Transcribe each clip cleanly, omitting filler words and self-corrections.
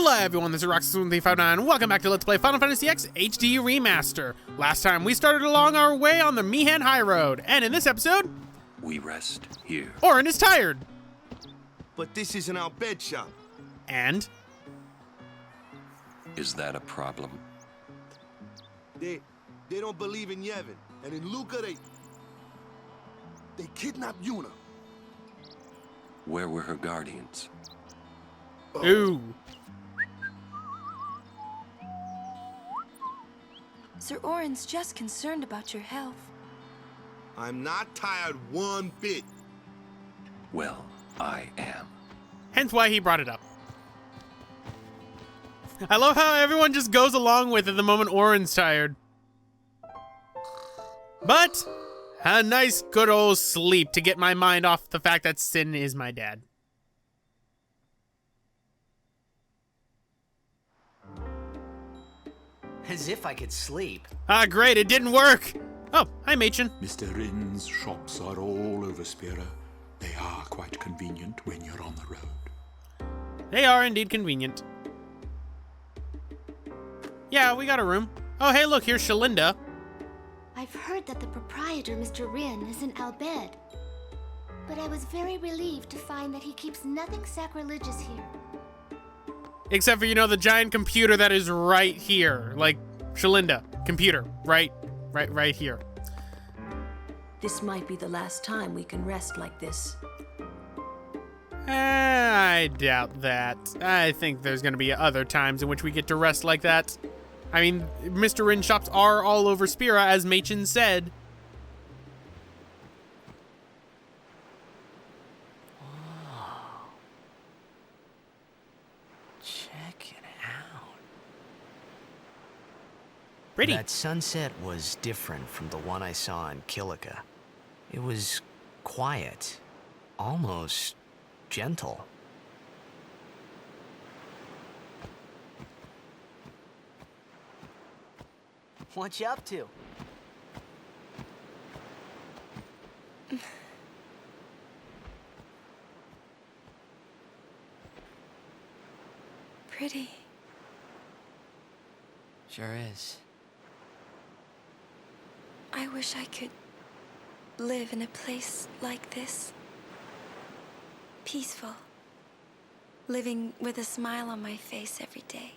Hello everyone, this is Roxas1359. Welcome back to Let's Play Final Fantasy X HD Remaster. Last time we started along our way on the Mihan High Road, and in this episode, we rest here. Auron is tired. But this isn't our bed shop. And? Is that a problem? They don't believe in Yevon. And in Luca, they kidnapped Yuna. Where were her guardians? Ooh. Sir Auron's just concerned about your health. I'm not tired one bit. Well, I am. Hence why he brought it up. I love how everyone just goes along with it the moment Auron's tired. But a nice good old sleep to get my mind off the fact that Sin is my dad. As if I could sleep. Ah, great, it didn't work. Oh, hi, Machen. Mr. Rin's shops are all over Spira. They are quite convenient when you're on the road. They are indeed convenient. Yeah, we got a room. Oh, hey, look, here's Shalinda. I've heard that the proprietor, Mr. Rin, is in Al Bhed. But I was very relieved to find that he keeps nothing sacrilegious here. Except for, you know, the giant computer that is right here. Like, Shalinda, computer, right here. This might be the last time we can rest like this. I doubt that. I think there's going to be other times in which we get to rest like that. I mean, Mr. Rin shops are all over Spira, as Machen said. Check it out. Pretty. That sunset was different from the one I saw in Kilika. It was quiet, almost gentle. What you up to? Pretty. Sure is. I wish I could live in a place like this. Peaceful. Living with a smile on my face every day.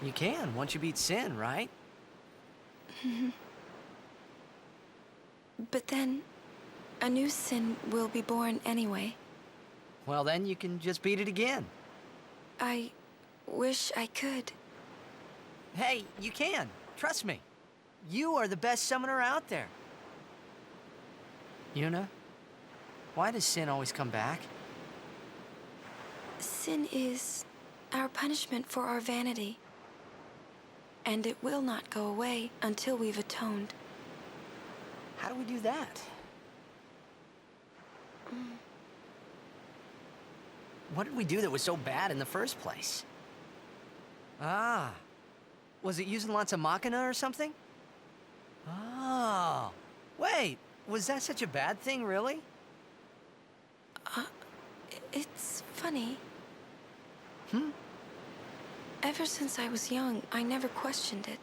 You can, once you beat Sin, right? But then, a new Sin will be born anyway. Well, then you can just beat it again. I wish I could. Hey, you can. Trust me. You are the best summoner out there. Yuna, why does Sin always come back? Sin is our punishment for our vanity. And it will not go away until we've atoned. How do we do that? What did we do that was so bad in the first place? Ah, was it using lots of Machina or something? Oh, wait, was that such a bad thing, really? It's funny. Ever since I was young, I never questioned it.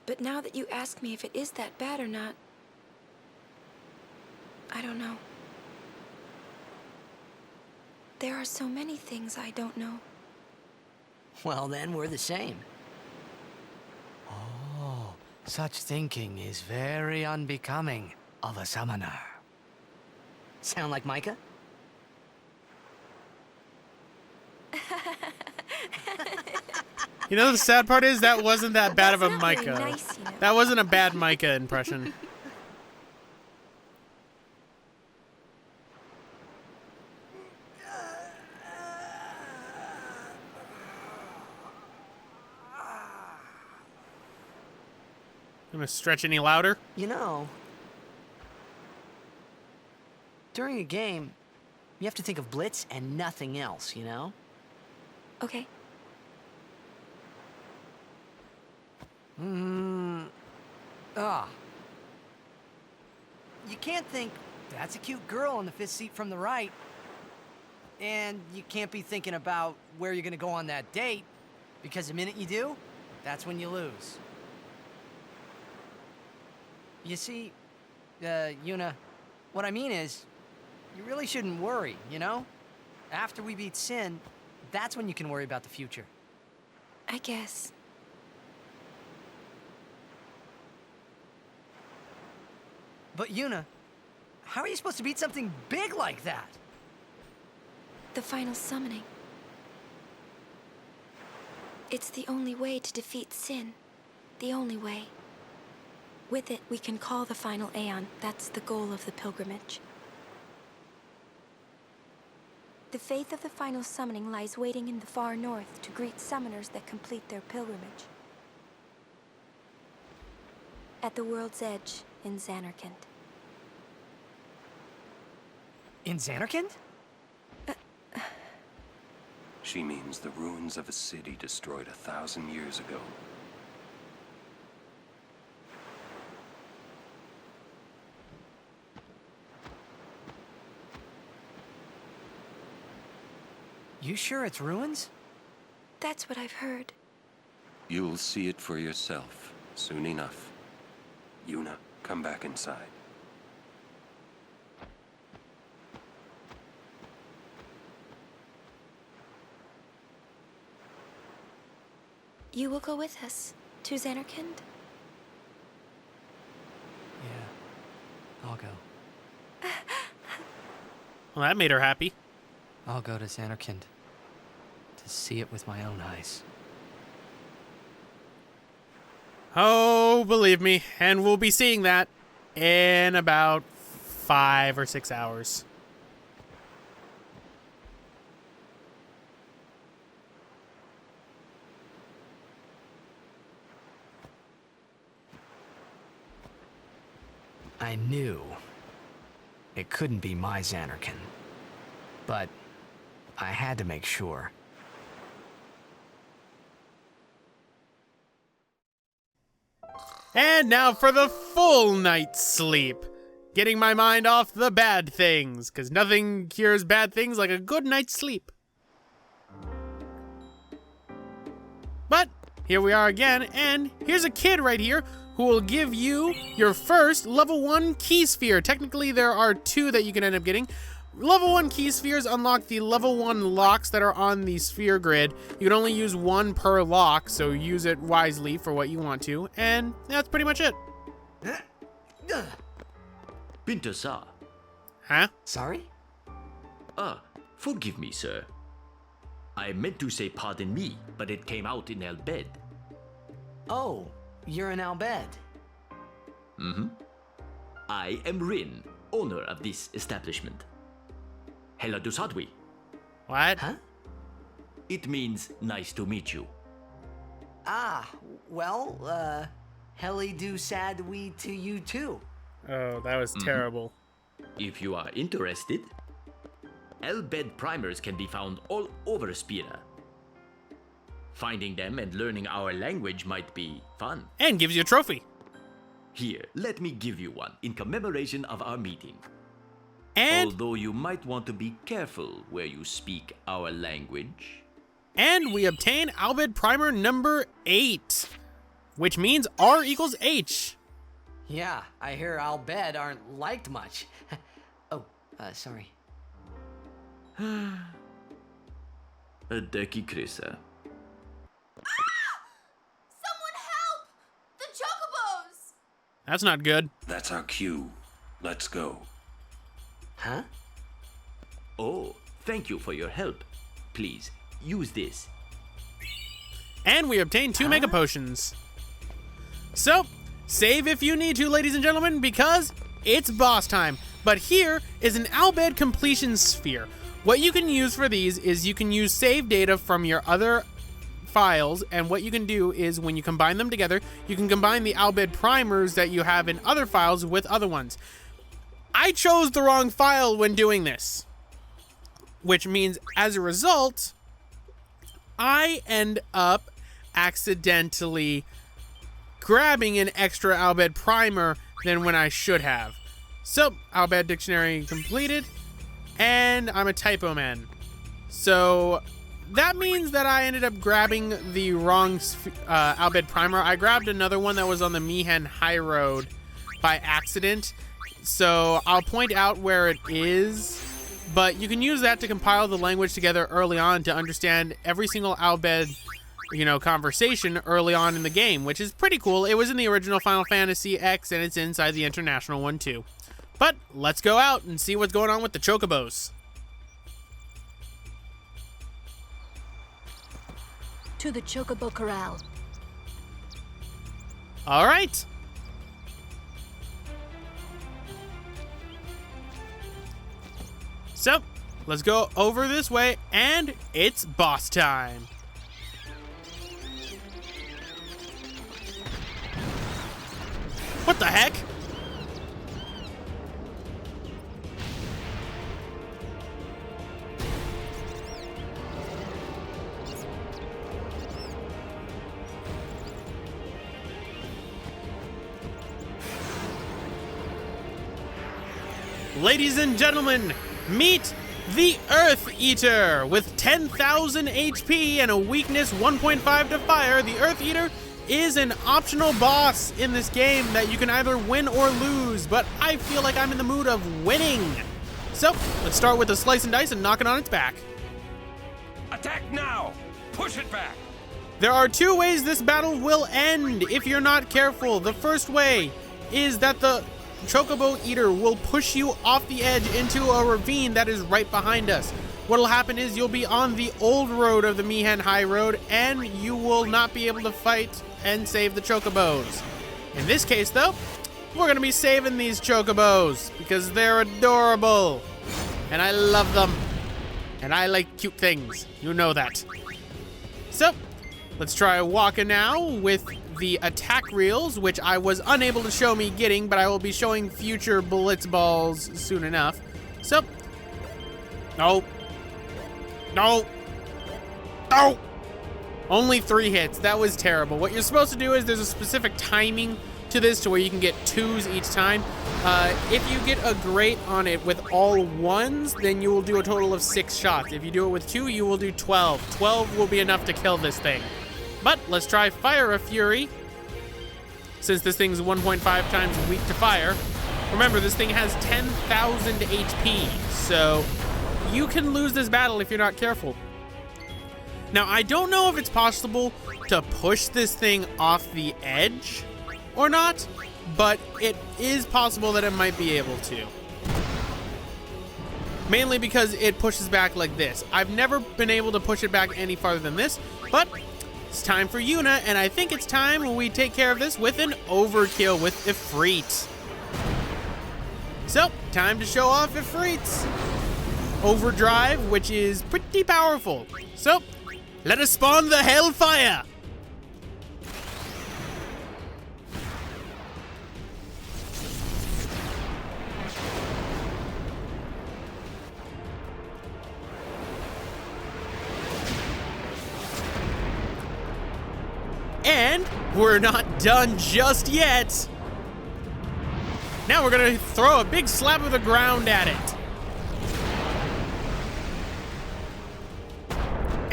But now that you ask me if it is that bad or not, I don't know. There are so many things I don't know. Well, then we're the same. Oh, such thinking is very unbecoming of a summoner. Sound like Micah? You know, the sad part is that wasn't that bad of a That's not Micah. really nice, you know. That wasn't a bad Micah impression. Gonna stretch any louder? You know, during a game, you have to think of Blitz and nothing else, you know? Okay. You can't think, that's a cute girl in the fifth seat from the right. And you can't be thinking about where you're gonna go on that date, because the minute you do, that's when you lose. You see, Yuna, what I mean is, you really shouldn't worry, you know? After we beat Sin, that's when you can worry about the future. I guess. But Yuna, how are you supposed to beat something big like that? The final summoning. It's the only way to defeat Sin. The only way. With it, we can call the final Aeon. That's the goal of the pilgrimage. The faith of the final summoning lies waiting in the far north to greet summoners that complete their pilgrimage. At the world's edge in Xanarkand. In Xanarkand? She means the ruins of a city destroyed 1,000 years ago. You sure it's ruins? That's what I've heard. You'll see it for yourself soon enough. Yuna, come back inside. You will go with us to Xanarkand? Yeah, I'll go. Well, that made her happy. I'll go to Xanarkand to see it with my own eyes. Oh, believe me, and we'll be seeing that in about 5 or 6 hours. I knew it couldn't be my Xanarkand, but I had to make sure. And now for the full night's sleep. Getting my mind off the bad things, because nothing cures bad things like a good night's sleep. But here we are again, and here's a kid right here who will give you your first level 1 key sphere. Technically, there are 2 that you can end up getting. Level 1 key spheres unlock the level 1 locks that are on the sphere grid. You can only use 1 per lock, so use it wisely for what you want to. And that's pretty much it. Pinter-sa. Huh? Sorry? Forgive me, sir. I meant to say pardon me, but it came out in Albed. Oh, you're in Albed. Mm-hmm. I am Rin, owner of this establishment. Hela Dusadwi. What? Huh? It means nice to meet you. Ah, well, Heli do sadwi to you too. Oh, that was terrible. If you are interested, Albed primers can be found all over Spira. Finding them and learning our language might be fun. And gives you a trophy. Here, let me give you one in commemoration of our meeting. And Although you might want to be careful where you speak our language. And we obtain Albed Primer number 8, which means R equals H. Yeah, I hear Albed aren't liked much. Oh, sorry. Adeki Krisa. Someone help! The Chocobos! That's not good. That's our cue. Let's go. Huh? Oh, thank you for your help. Please, use this. And we obtain 2 Mega Potions. So, save if you need to, ladies and gentlemen, because it's boss time. But here is an Albed Completion Sphere. What you can use for these is you can use save data from your other files, and what you can do is when you combine them together, you can combine the Albed primers that you have in other files with other ones. I chose the wrong file when doing this, which means as a result, I end up accidentally grabbing an extra Albed primer than when I should have. So, Albed Dictionary completed, and I'm a typo man. So that means that I ended up grabbing the wrong Albed Primer. I grabbed another one that was on the Mihen High Road by accident. So I'll point out where it is, but you can use that to compile the language together early on to understand every single Albed, conversation early on in the game, which is pretty cool. It was in the original Final Fantasy X, and it's inside the international one too. But let's go out and see what's going on with the Chocobos. To the Chocobo Corral. All right. So, let's go over this way, and it's boss time. What the heck? Ladies and gentlemen, meet the Earth Eater! With 10,000 HP and a weakness 1.5 to fire, the Earth Eater is an optional boss in this game that you can either win or lose, but I feel like I'm in the mood of winning. So, let's start with a slice and dice and knock it on its back. Attack now! Push it back! There are two ways this battle will end if you're not careful. The first way is that the Chocobo Eater will push you off the edge into a ravine that is right behind us. What'll happen is you'll be on the old road of the Mihen High Road, and you will not be able to fight and save the Chocobos. In this case, though, we're gonna be saving these Chocobos because they're adorable, and I love them, and I like cute things. You know that. So, let's try walking now with the attack reels, which I was unable to show me getting, but I will be showing future Blitz Balls soon enough. So, no. No. No. Only 3 hits. That was terrible. What you're supposed to do is there's a specific timing to this to where you can get 2s each time. If you get a great on it with all 1s, then you will do a total of 6 shots. If you do it with 2, you will do 12. 12 will be enough to kill this thing. But let's try Fire a Fury, since this thing's 1.5 times weak to fire. Remember, this thing has 10,000 HP, so you can lose this battle if you're not careful. Now, I don't know if it's possible to push this thing off the edge or not, but it is possible that it might be able to. Mainly because it pushes back like this. I've never been able to push it back any farther than this, but it's time for Yuna, and I think it's time when we take care of this with an overkill with Ifrit. So, time to show off Ifrit's overdrive, which is pretty powerful. So, let us spawn the Hellfire! And we're not done just yet. Now we're gonna throw a big slab of the ground at it.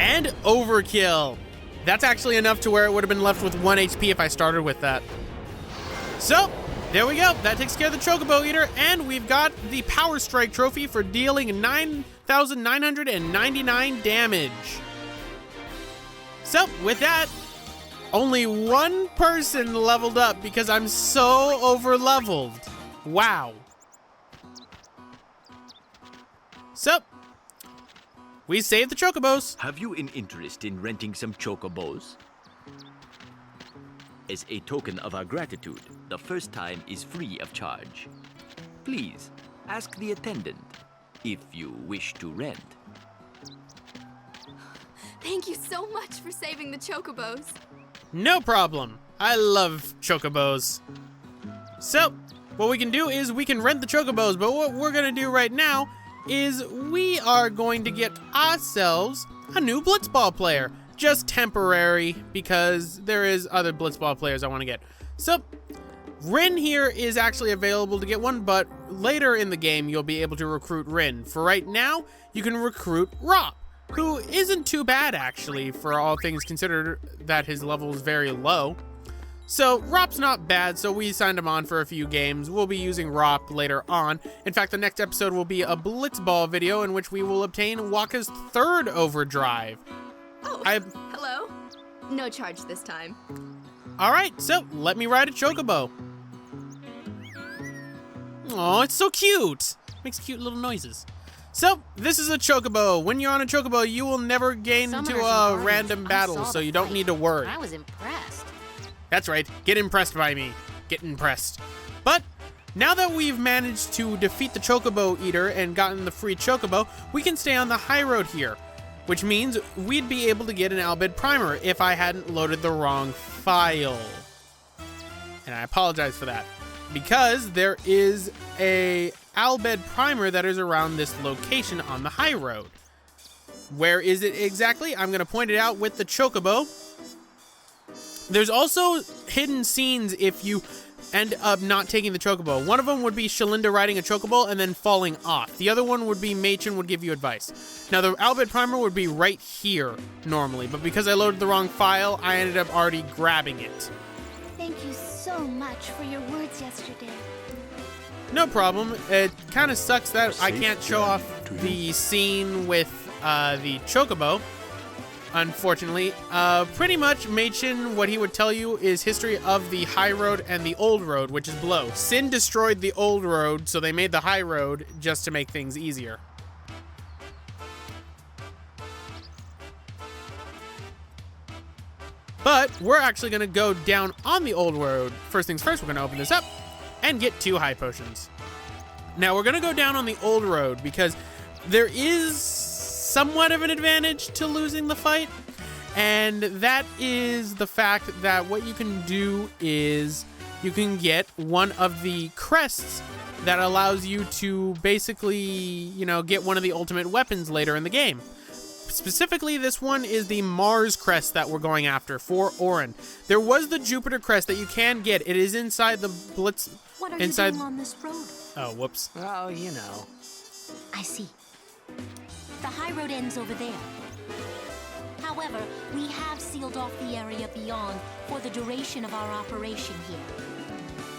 And overkill. That's actually enough to where it would have been left with 1 HP if I started with that. So, there we go. That takes care of the Chocobo Eater, and we've got the Power Strike trophy for dealing 9,999 damage. So, with that, only 1 person leveled up because I'm so over-leveled. Wow. So, we saved the Chocobos. Have you an interest in renting some Chocobos? As a token of our gratitude, the first time is free of charge. Please, ask the attendant if you wish to rent. Thank you so much for saving the Chocobos. No problem. I love Chocobos. So, what we can do is we can rent the Chocobos, but what we're gonna do right now is we are going to get ourselves a new Blitzball player. Just temporary, because there is other Blitzball players I want to get. So, Rin here is actually available to get one, but later in the game you'll be able to recruit Rin. For right now, you can recruit Rop. who isn't too bad actually for all things considered that his level is very low. So Rop's not bad, so we signed him on for a few games. We'll be using Rop later on. In fact, the next episode will be a Blitzball video in which we will obtain Waka's third overdrive. Oh, hello. No charge this time. All right, so let me ride a Chocobo. Oh, it's so cute. Makes cute little noises. So, this is a Chocobo. When you're on a Chocobo, you will never gain into a random battle, so you don't need to worry. I was impressed. That's right. Get impressed by me. Get impressed. But now that we've managed to defeat the Chocobo Eater and gotten the free Chocobo, we can stay on the high road here, which means we'd be able to get an Albed Primer if I hadn't loaded the wrong file. And I apologize for that, because there is a Albed Primer that is around this location on the high road. Where is it exactly? I'm going to point it out with the Chocobo. There's also hidden scenes if you end up not taking the Chocobo. One of them would be Shalinda riding a Chocobo and then falling off. The other one would be Machen would give you advice. Now, the Albed Primer would be right here normally, but because I loaded the wrong file, I ended up already grabbing it. Thank you so much for your words yesterday. No problem. It kind of sucks that I can't show off the scene with the Chocobo. Unfortunately, pretty much Machen, what he would tell you is history of the high road and the old road, which is below. Sin destroyed the old road, so they made the high road just to make things easier. But we're actually going to go down on the old road. First things first, we're going to open this up and get 2 high potions. Now, we're going to go down on the old road because there is somewhat of an advantage to losing the fight, and that is the fact that what you can do is you can get one of the crests that allows you to basically, you know, get one of the ultimate weapons later in the game. Specifically, this one is the Mars crest that we're going after for Orin. There was the Jupiter crest that you can get. It is inside the Blitz. What are inside... you doing on this road? Oh, whoops. Oh, you know. I see. The high road ends over there. However, we have sealed off the area beyond for the duration of our operation here.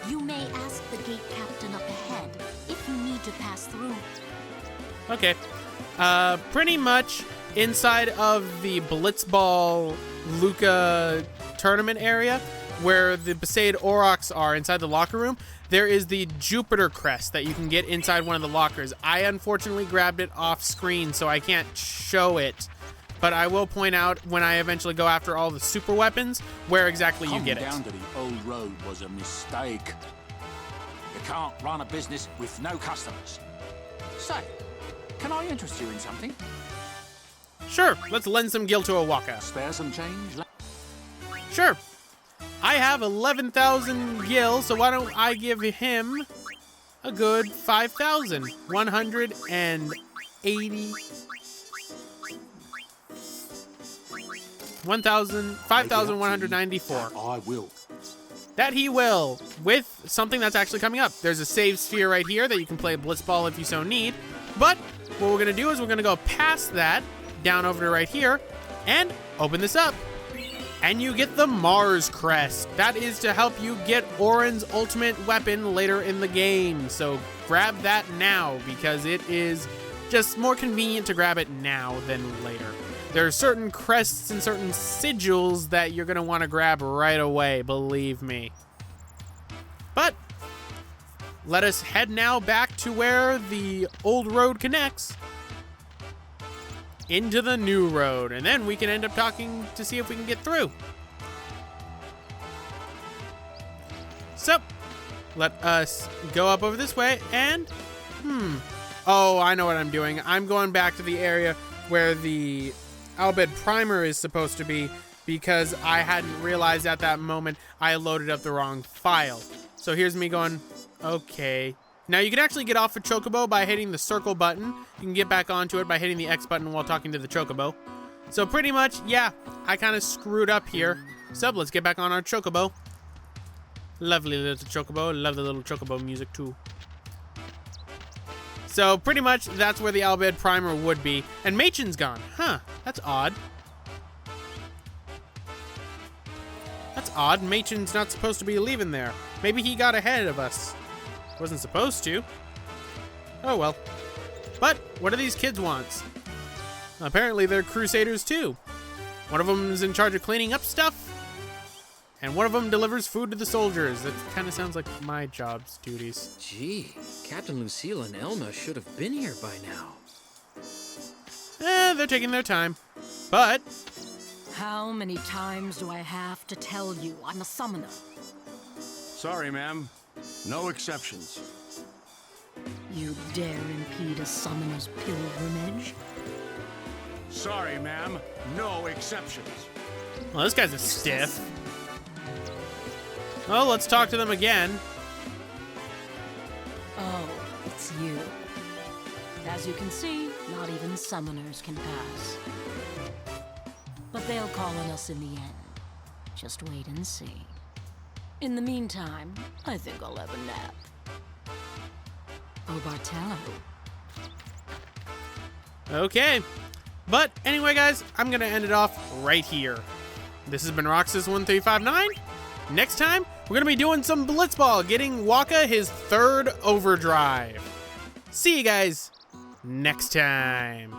You may ask the gate captain up ahead if you need to pass through. Okay. Pretty much inside of the Blitzball Luca tournament area, where the Besaid Aurochs are inside the locker room, there is the Jupiter crest that you can get inside one of the lockers. I unfortunately grabbed it off screen, so I can't show it. But I will point out when I eventually go after all the super weapons where exactly you get it. Coming down to the old road was a mistake. You can't run a business with no customers. Say, can I interest you in something? Sure, let's lend some gil to a Waka. Spare some change? Sure. I have 11,000 gil, so why don't I give him a good 5,000. 180... 5,194. I will. That he will, with something that's actually coming up. There's a save sphere right here that you can play Blitzball if you so need. But what we're going to do is we're going to go past that, down over to right here, and open this up. And you get the Mars Crest. That is to help you get Orin's ultimate weapon later in the game. So grab that now, because it is just more convenient to grab it now than later. There are certain crests and certain sigils that you're going to want to grab right away, believe me. But let us head now back to where the old road connects into the new road, and then we can end up talking to see if we can get through. So, let us go up over this way, and, oh, I know what I'm doing. I'm going back to the area where the Albed Primer is supposed to be, because I hadn't realized at that moment I loaded up the wrong file. So here's me going, okay. Now you can actually get off a Chocobo by hitting the circle button. You can get back onto it by hitting the X button while talking to the Chocobo. So pretty much, yeah, I kind of screwed up here. So let's get back on our Chocobo. Lovely little Chocobo. Love the little Chocobo music too. So pretty much that's where the Albed Primer would be. And Machen's gone. Huh, that's odd. That's odd. Machen's not supposed to be leaving there. Maybe he got ahead of us. Wasn't supposed to. Oh well. But what do these kids want? Apparently they're crusaders too. One of them is in charge of cleaning up stuff. And one of them delivers food to the soldiers. That kind of sounds like my job's duties. Gee, Captain Lucille and Elma should have been here by now. They're taking their time. But how many times do I have to tell you I'm a summoner? Sorry, ma'am. No exceptions. You dare impede a summoner's pilgrimage? Sorry, ma'am. No exceptions. Well, this guy's a stiff. Well, let's talk to them again. Oh, it's you. As you can see, not even summoners can pass. But they'll call on us in the end. Just wait and see. In the meantime, I think I'll have a nap. Oh, Bartello. Okay. But anyway, guys, I'm going to end it off right here. This has been Roxas1359. Next time, we're going to be doing some Blitzball, getting Waka his 3rd overdrive. See you guys next time.